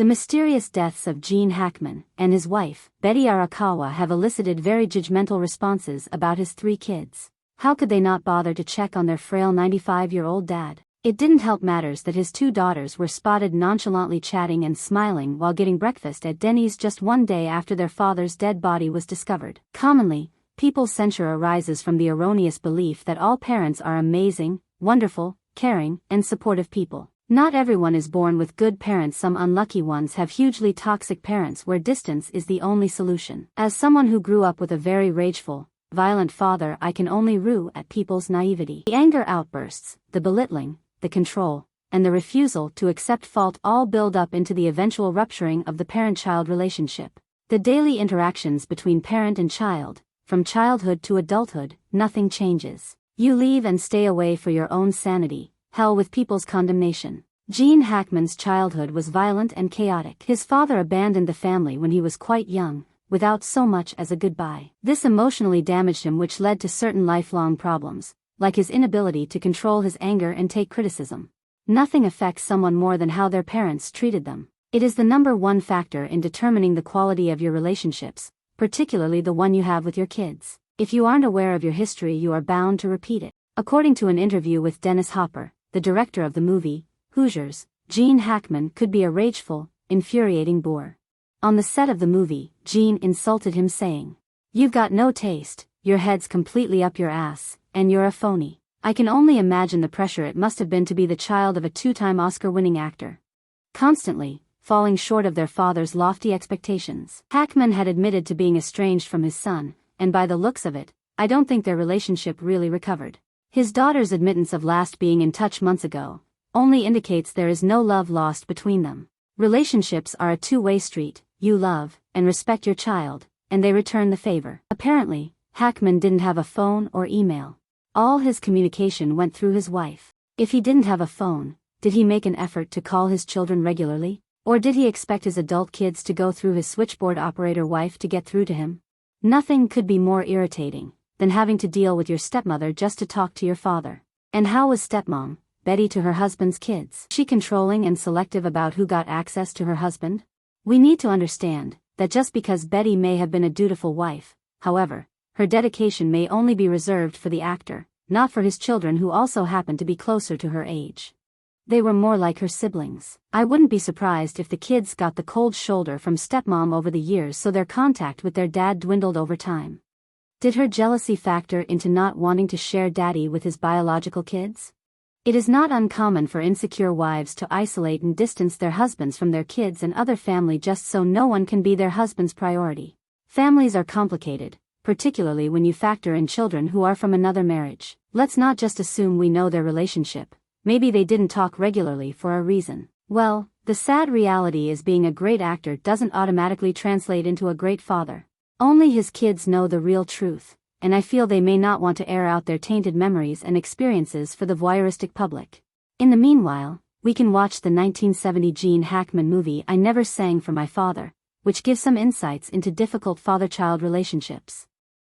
The mysterious deaths of Gene Hackman and his wife, Betty Arakawa, have elicited very judgmental responses about his 3 kids. How could they not bother to check on their frail 95-year-old dad? It didn't help matters that his 2 daughters were spotted nonchalantly chatting and smiling while getting breakfast at Denny's just one day after their father's dead body was discovered. Commonly, people's censure arises from the erroneous belief that all parents are amazing, wonderful, caring, and supportive people. Not everyone is born with good parents. Some unlucky ones have hugely toxic parents where distance is the only solution. As someone who grew up with a very rageful, violent father, I can only rue at people's naivety. The anger outbursts, the belittling, the control, and the refusal to accept fault all build up into the eventual rupturing of the parent-child relationship. The daily interactions between parent and child, from childhood to adulthood, nothing changes. You leave and stay away for your own sanity, hell with people's condemnation. Gene Hackman's childhood was violent and chaotic. His father abandoned the family when he was quite young, without so much as a goodbye. This emotionally damaged him, which led to certain lifelong problems, like his inability to control his anger and take criticism. Nothing affects someone more than how their parents treated them. It is the #1 factor in determining the quality of your relationships, particularly the one you have with your kids. If you aren't aware of your history, you are bound to repeat it. According to an interview with Dennis Hopper, the director of the movie, Hoosiers, Gene Hackman could be a rageful, infuriating bore. On the set of the movie, Gene insulted him saying, "You've got no taste, your head's completely up your ass, and you're a phony." I can only imagine the pressure it must have been to be the child of a 2-time Oscar-winning actor. Constantly, falling short of their father's lofty expectations. Hackman had admitted to being estranged from his son, and by the looks of it, I don't think their relationship really recovered. His daughter's admittance of last being in touch months ago only indicates there is no love lost between them. Relationships are a 2-way street. You love and respect your child, and they return the favor. Apparently, Hackman didn't have a phone or email. All his communication went through his wife. If he didn't have a phone, did he make an effort to call his children regularly? Or did he expect his adult kids to go through his switchboard operator wife to get through to him? Nothing could be more irritating than having to deal with your stepmother just to talk to your father. And how was stepmom, Betty, to her husband's kids? Was she controlling and selective about who got access to her husband? We need to understand that just because Betty may have been a dutiful wife, however, her dedication may only be reserved for the actor, not for his children, who also happened to be closer to her age. They were more like her siblings. I wouldn't be surprised if the kids got the cold shoulder from stepmom over the years, so their contact with their dad dwindled over time. Did her jealousy factor into not wanting to share daddy with his biological kids? It is not uncommon for insecure wives to isolate and distance their husbands from their kids and other family just so no one can be their husband's priority. Families are complicated, particularly when you factor in children who are from another marriage. Let's not just assume we know their relationship. Maybe they didn't talk regularly for a reason. Well, the sad reality is being a great actor doesn't automatically translate into a great father. Only his kids know the real truth, and I feel they may not want to air out their tainted memories and experiences for the voyeuristic public. In the meanwhile, we can watch the 1970 Gene Hackman movie I Never Sang for My Father, which gives some insights into difficult father-child relationships.